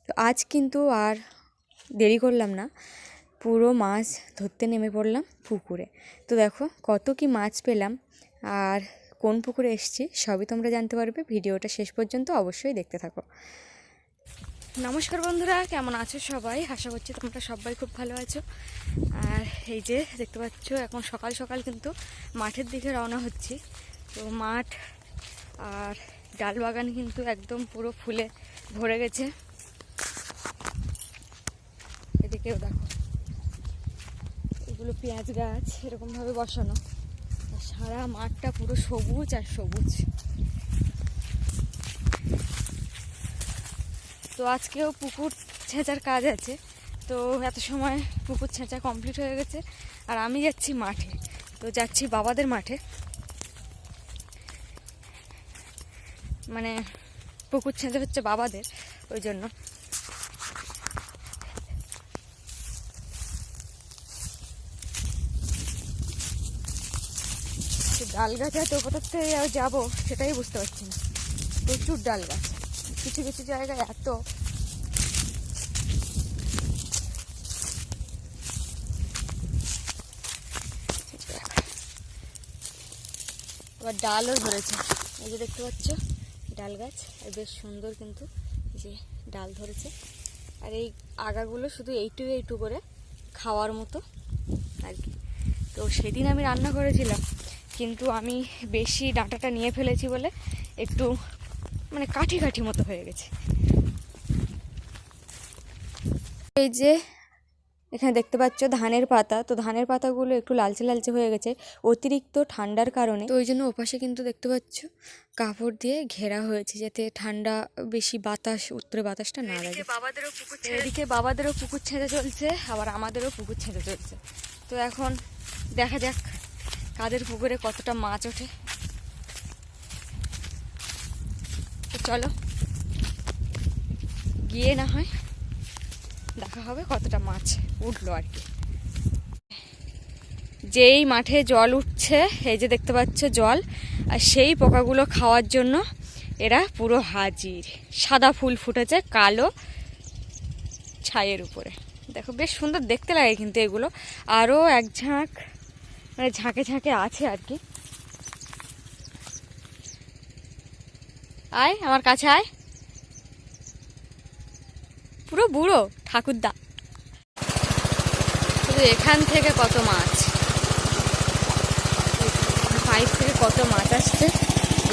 তো আজ কিন্তু আর দেরি করলাম না, পুরো মাছ ধরতে নেমে পড়লাম পুকুরে। তো দেখো কত কি মাছ পেলাম, আর কোন পুকুরে এসেছি সবই তোমরা জানতে পারবে। ভিডিওটা শেষ পর্যন্ত অবশ্যই দেখতে থাকো। নমস্কার বন্ধুরা, কেমন আছো সবাই? আশা করছি তোমরা সবাই খুব ভালো আছো। আর এই যে দেখতে পাচ্ছ, এখন সকাল সকাল কিন্তু মাঠের দিকে রওনা হচ্ছি। তো মাঠ আর ডাল বাগান কিন্তু একদম পুরো ফুলে ভরে গেছে। এদিকেও দেখো, এগুলো পেঁয়াজ গাছ এরকমভাবে বসানো, আর সারা মাঠটা পুরো সবুজ আর সবুজ। তো আজকেও পুকুর ছেঁচার কাজ আছে, তো এত সময় পুকুর ছেঁচা কমপ্লিট হয়ে গেছে। আর আমি যাচ্ছি মাঠে, তো যাচ্ছি বাবাদের মাঠে, মানে পুকুর ছেঁচা হচ্ছে বাবাদের, ওই জন্য। ডাল গাছ এত কোথার থেকে যাবো সেটাই বুঝতে পারছি না, প্রচুর ডাল গাছ। কিছু কিছু জায়গায় এত, আবার ডালও ধরেছে। এই যে দেখতে পাচ্ছ ডাল গাছ, আর বেশ সুন্দর কিন্তু এই যে ডাল ধরেছে। আর এই আগাগুলো শুধু এইটু করে খাওয়ার মতো আর কি। তো সেদিন আমি রান্না করেছিলাম, কিন্তু আমি বেশি ডাঁটাটা নিয়ে ফেলেছি বলে একটু মানে কাঠি কাঠি মতো হয়ে গেছে। এই যে এখানে দেখতে পাচ্ছ ধানের পাতা, তো ধানের পাতাগুলো একটু লালচে লালচে হয়ে গেছে অতিরিক্ত ঠান্ডার কারণে। তো ওই জন্য ওপাশে কিন্তু দেখতে পাচ্ছ কাপড় দিয়ে ঘেরা হয়েছে, যাতে ঠান্ডা বেশি বাতাস, উত্তরে বাতাসটা না লাগে। এদিকে বাবাদেরও পুকুর ছেঁচা চলছে, আবার আমাদেরও পুকুর ছেঁচা চলছে। তো এখন দেখা যাক কাদের পুকুরে কতটা মাছ ওঠে। তো চলো গিয়ে না হয় দেখা হবে কতটা মাছ উঠলো আর কি। যেই মাঠে জল উঠছে, এই যে দেখতে পাচ্ছ জল, আর সেই পোকাগুলো খাওয়ার জন্য এরা পুরো হাজির। সাদা ফুল ফুটেছে কালো ছাইয়ের উপরে, দেখো বেশ সুন্দর দেখতে লাগে কিন্তু এগুলো। আরও এক ঝাঁক মানে ঝাঁকে ঝাঁকে আছে আর কি। আয় আমার কাছে আয়, পুরো বুড়ো ঠাকুরদা। এখান থেকে কত মাছ, পাইপ থেকে কত মাছ আসছে,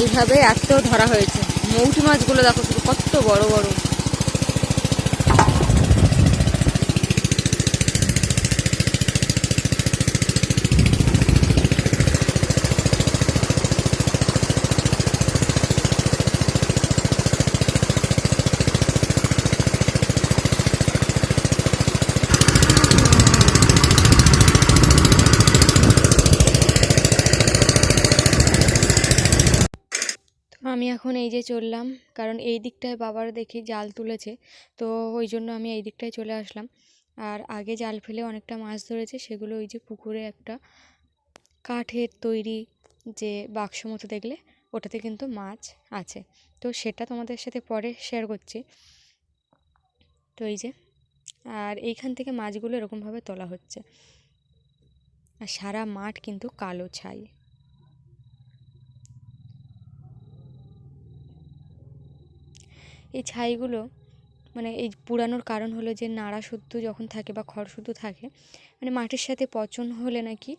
এইভাবে এত ধরা হয়েছে। মৌটি মাছগুলো দেখো শুধু কত বড় বড়। আমি এখন এই যে চললাম, কারণ এই দিকটায় বাবার দেখি জাল তুলেছে, তো ওই জন্য আমি এই দিকটায় চলে আসলাম। আর আগে জাল ফেলে অনেকটা মাছ ধরেছে, সেগুলো ওই যে পুকুরে একটা কাঠের তৈরি যে বাক্স মতো দেখলে, ওটাতে কিন্তু মাছ আছে। তো সেটা তোমাদের সাথে পরে শেয়ার করছি। তো এই যে, আর এইখান থেকে মাছগুলো এরকমভাবে তোলা হচ্ছে, আর সারা মাঠ কিন্তু কালো ছাই। এই ছাইগুলো মানে এই পুরানোর কারণ হলো যে নাড়া শুদ্ধ যখন থাকে বা খড় শুদ্ধ থাকে, মানে মাটির সাথে পচন হলে নাকি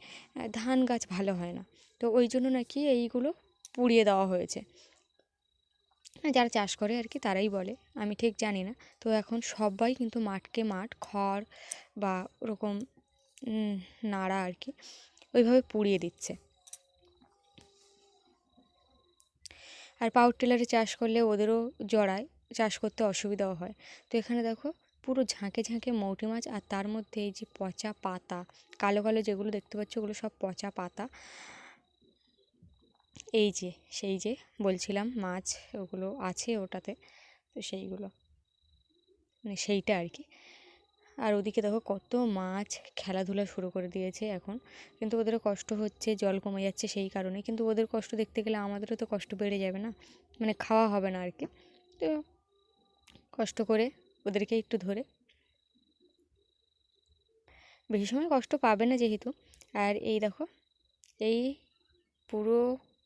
ধান গাছ ভালো হয় না। তো ওই জন্য নাকি এইগুলো পুড়িয়ে দেওয়া হয়েছে। যারা চাষ করে আর কি তারাই বলে, আমি ঠিক জানি না। তো এখন সবাই কিন্তু মাঠকে মাঠ খড় বা ওরকম নাড়া আর কি ওইভাবে পুড়িয়ে দিচ্ছে। আর পাওয়ার টিলারে চাষ করলে ওদেরও জড়ায়, চাষ করতে অসুবিধাও হয়। তো এখানে দেখো পুরো ঝাঁকে ঝাঁকে মৌটি মাছ, আর তার মধ্যে এই যে পচা পাতা, কালো কালো যেগুলো দেখতে পাচ্ছ ওগুলো সব পচা পাতা। এই যে সেই যে বলছিলাম মাছ ওগুলো আছে ওটাতে, তো সেইগুলো মানে সেইটা আর কি। আর ওদিকে দেখো কত মাছ খেলাধুলা শুরু করে দিয়েছে এখন, কিন্তু ওদেরও কষ্ট হচ্ছে, জল কমে যাচ্ছে সেই কারণে। কিন্তু ওদের কষ্ট দেখতে গেলে আমাদেরও তো কষ্ট বেড়ে যাবে না, মানে খাওয়া হবে না আর কি। তো কষ্ট করে ওদেরকে একটু ধরে। বেশি সময় কষ্ট পাবে না যেহেতু। আর এই দেখো, এই পুরো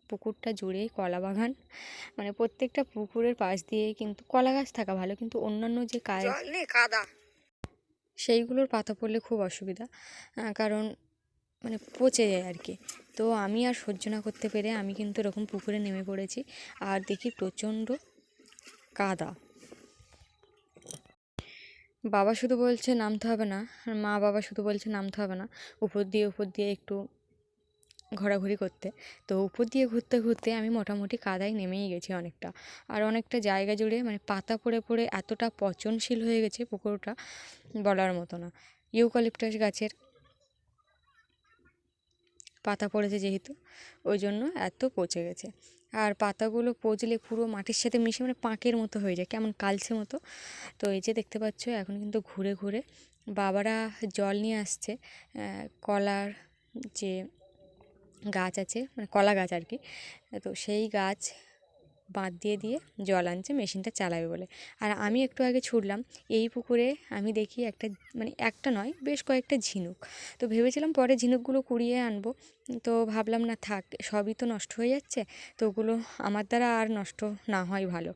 পুকুরটা জুড়েই কলা বাগান, মানে প্রত্যেকটা পুকুরের পাশ দিয়ে কিন্তু কলা গাছ থাকা ভালো, কিন্তু অন্যান্য যে কাদা সেইগুলোর পাতা পড়লে খুব অসুবিধা, কারণ মানে পচে যায় আর কি। তো আমি আর সহ্য না করতে পেরে আমি কিন্তু এরকম পুকুরে নেমে পড়েছি, আর দেখি প্রচণ্ড কাদা। বাবা শুধু বলছে নামতে হবে না, আর মা বাবা শুধু বলছে নামতে হবে না, উপর দিয়ে একটু ঘোরাঘুরি করতে। তো উপর দিয়ে ঘুরতে ঘুরতে আমি মোটামুটি কাদায় নেমেই গেছি অনেকটা, আর অনেকটা জায়গা জুড়ে মানে পাতা পড়ে পড়ে এতটা পচনশীল হয়ে গেছে পুকুরটা, বলার মতো না। ইউক্যালিপটাস গাছের পাতা পড়েছে যেহেতু, ওই জন্য এত পচে গেছে। আর পাতাগুলো পচলে পুরো মাটির সাথে মিশে মানে পাঁকের মতো হয়ে যায়, কেমন কালচে মতো। তো এই যে দেখতে পাচ্ছ এখন কিন্তু ঘুরে ঘুরে বাবারা জল নিয়ে আসছে, কলার যে গাছ আছে, মানে কলা গাছ আর কি, তো সেই গাছ বাঁধ দিয়ে দিয়ে জল আনছে মেশিনটা চালাবে বলে। আর আমি একটু আগে ছুটলাম এই পুকুরে, আমি দেখি একটা, মানে একটা নয় বেশ কয়েকটা ঝিনুক। তো ভেবেছিলাম পরে ঝিনুকগুলো কুড়িয়ে আনবো, তো ভাবলাম না থাক, সবই তো নষ্ট হয়ে যাচ্ছে, তো ওগুলো আমার দ্বারা আর নষ্ট না হয় ভালো।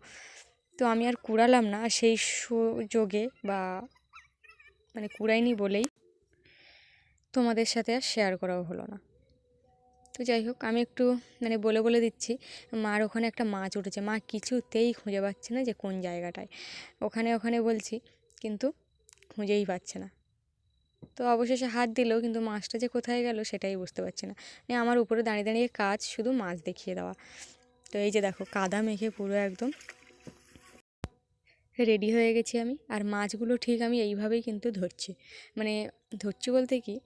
তো আমি আর কুড়ালাম না, আর সেই সুযোগে বা মানে কুড়াইনি বলেই তোমাদের সাথে আর শেয়ার করাও হলো না। তো যাই হোক, আমি একটু মানে বলে বলে দিচ্ছি, মার ওখানে একটা মাছ উঠেছে, মা কিছুতেই খুঁজে পাচ্ছে না যে কোন জায়গাটায়, ওখানে ওখানে বলছি কিন্তু খুঁজেই পাচ্ছে না। তো অবশেষে হাত দিল, কিন্তু মাছটা যে কোথায় গেল সেটাই বুঝতে পারছি না। মানে আমার উপরে দাঁড়িয়ে দাঁড়িয়ে কাজ শুধু মাছ দেখিয়ে দেওয়া। তো এই যে দেখো কাদা মেখে পুরো একদম রেডি হয়ে গেছি আমি, আর মাছগুলো ঠিক আমি এইভাবেই কিন্তু ধরছি। মানে ধরছি বলতে কি,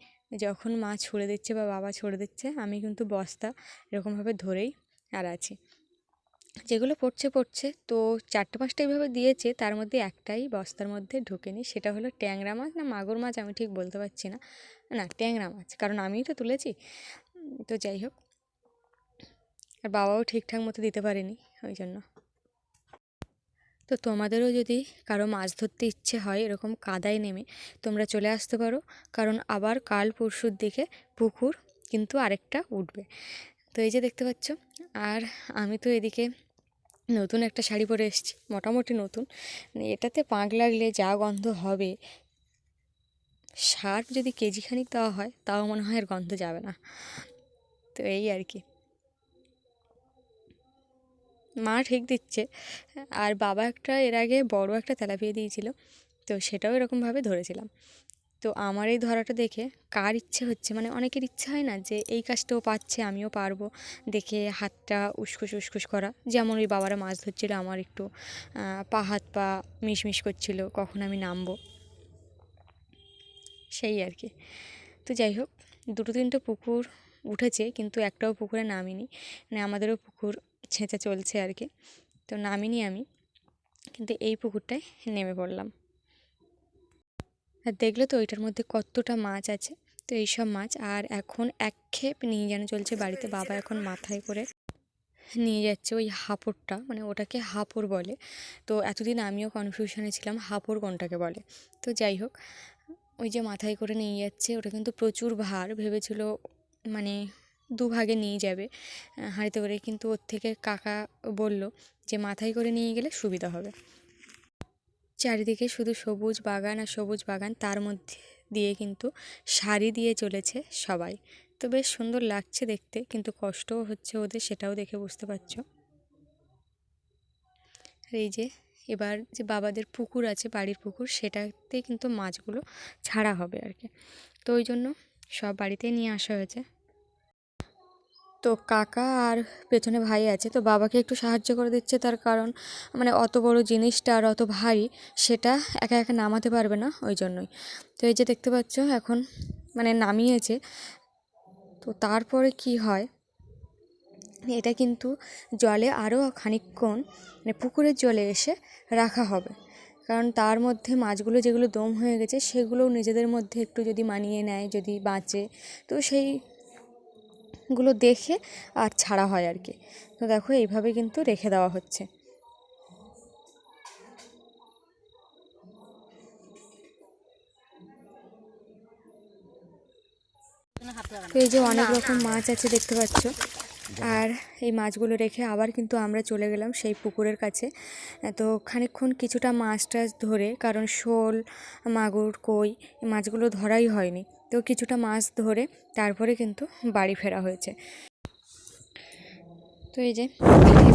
যখন মাছ ছুঁড়ে দিচ্ছে বা বাবা ছুঁড়ে দিচ্ছে আমি কিন্তু বস্তা এরকমভাবে ধরেই আর আছি। যেগুলো পড়ছে পড়ছে, তো 4টে 5টা এইভাবে দিয়েছে, তার মধ্যে একটাই বস্তার মধ্যে ঢোকেনি, সেটা হলো ট্যাংরা মাছ না মাগুর মাছ আমি ঠিক বলতে পারছি না, না ট্যাংরা মাছ, কারণ আমিই তো তুলেছি। তো যাই হোক, আর বাবাও ঠিকঠাক মতো দিতে পারেনি ওই জন্য। তো তোমাদেরও যদি কারো মাছ ধরতে ইচ্ছে হয় এরকম কাদায় নেমে, তোমরা চলে আসতে পারো, কারণ আবার কাল পরশুর দিকে পুকুর কিন্তু আরেকটা উঠবে। তো এই যে দেখতে পাচ্ছ, আর আমি তো এদিকে নতুন একটা শাড়ি পরে এসেছি, মোটামুটি নতুন, মানে এটাতে পাঁক লাগলে যা গন্ধ হবে, সার্ফ যদি কেজিখানিক দেওয়া হয় তাও মনে হয় আর গন্ধ যাবে না। তো এই আর কি, মা ঠিক দিচ্ছে, আর বাবা একটা এর আগে বড় একটা তেলাপিয়া দিয়েছিল, তো সেটাও এরকমভাবে ধরেছিলাম। তো আমার এই ধরাটা দেখে কার ইচ্ছে হচ্ছে, মানে অনেকের ইচ্ছে হয় না যে এই কাজটাও পাচ্ছে আমিও পারবো, দেখে হাতটা উসখুস উসখুস করা, যেমন ওই বাবারা মাছ ধরছিল আমার একটু পা হাত পা মিশমিশ করছিল কখন আমি নামবো, সেই আর কি। তো যাই হোক, 2-3টে পুকুর উঠেছে কিন্তু একটাও পুকুরে নামিনি, মানে আমাদেরও পুকুর ছেঁচা চলছে আর কি। তো নামিনি আমি, কিন্তু এই পুকুরটায় নেমে পড়লাম। আর দেখলে তো ওইটার মধ্যে কতটা মাছ আছে। তো এইসব মাছ আর এখন এক খেপ নিয়ে যেন চলছে বাড়িতে, বাবা এখন মাথায় করে নিয়ে যাচ্ছে ওই হাঁপড়টা, মানে ওটাকে হাঁপড় বলে। তো এতদিন আমিও কনফিউশনে ছিলাম হাঁপড় কোনটাকে বলে। তো যাই হোক, ওই যে মাথায় করে নিয়ে যাচ্ছে, ওটা কিন্তু প্রচুর ভার, ভেবেছিল মানে দুভাগে নিয়ে যাবে হাঁড়িতে করে, কিন্তু ওর থেকে কাকা বলল যে মাথায় করে নিয়ে গেলে সুবিধা হবে। চারিদিকে শুধু সবুজ বাগান আর সবুজ বাগান, তার মধ্যে দিয়ে কিন্তু সারি দিয়ে চলেছে সবাই। তো বেশ সুন্দর লাগছে দেখতে, কিন্তু কষ্টও হচ্ছে ওদের, সেটাও দেখে বুঝতে পারছো। আর এই যে এবার যে বাবাদের পুকুর আছে, বাড়ির পুকুর, সেটাতে কিন্তু মাছগুলো ছাড়া হবে আর কি। তো ওই জন্য সব বাড়িতেই নিয়ে আসা হয়েছে। তো কাকা আর পেছনে ভাই আছে, তো বাবাকে একটু সাহায্য করে দিচ্ছে, তার কারণ মানে অত বড় জিনিসটা আর অত ভারী, সেটা একা একা নামাতে পারবে না, ওই জন্যই। তো এই যে দেখতে পাচ্ছ এখন মানে নামিয়েছে। তো তারপরে কি হয়, এটা কিন্তু জলে আরও খানিকক্ষণ মানে পুকুরের জলে এসে রাখা হবে, কারণ তার মধ্যে মাছগুলো যেগুলো দম হয়ে গেছে সেগুলোও নিজেদের মধ্যে একটু যদি মানিয়ে নেয়, যদি বাঁচে, তো সেইগুলো দেখে আর ছাড়া হয় আর কি। তো দেখো এইভাবে কিন্তু রেখে দেওয়া হচ্ছে। তো এই যে অনেক রকম মাছ আছে দেখতে পাচ্ছ। আর এই মাছগুলো রেখে আবার কিন্তু আমরা চলে গেলাম সেই পুকুরের কাছে। তো খানিকক্ষণ কিছুটা মাছ টাছ ধরে, কারণ শোল, মাগুর, কই এই মাছগুলো ধরাই হয়নি, তো কিছুটা মাছ ধরে তারপরে কিন্তু বাড়ি ফেরা হয়েছে। তো এই যে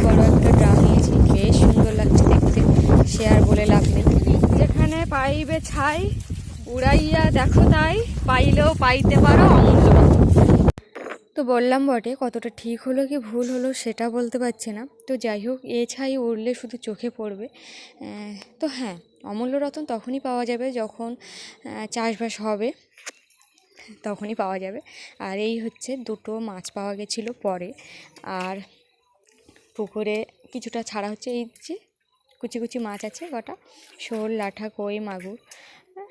বড় একটা ড্রাম নিয়েছি, বেশ সুন্দর লাগছে দেখতে, সে আর বলে লাভ নেই। যেখানে পাইবে ছাই উড়াইয়া দেখো তাই, পাইলেও পাইতে পারো অমূল্য। তো বললাম বটে, কতটা ঠিক হলো কি ভুল হলো সেটা বলতে পারছি না। তো যাই হোক, এ ছাই উড়লে শুধু চোখে পড়বে। তো হ্যাঁ, অমূল্য রতন তখনই পাওয়া যাবে যখন চাষবাস হবে, তখনই পাওয়া যাবে। আর এই হচ্ছে দুটো মাছ পাওয়া গেছিলো পরে। আর পুকুরে কিছুটা ছাড়া হচ্ছে, এই যে কুচি কুচি মাছ আছে কটা, শোল, লাঠা, কই, মাগুর,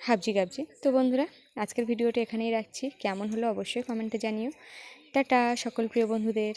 হাবজি গাবজি। তো বন্ধুরা, আজকের ভিডিওটা এখানেই রাখছি। কেমন হলো অবশ্যই কমেন্টে জানিও। টাটা সকল প্রিয় বন্ধুদের।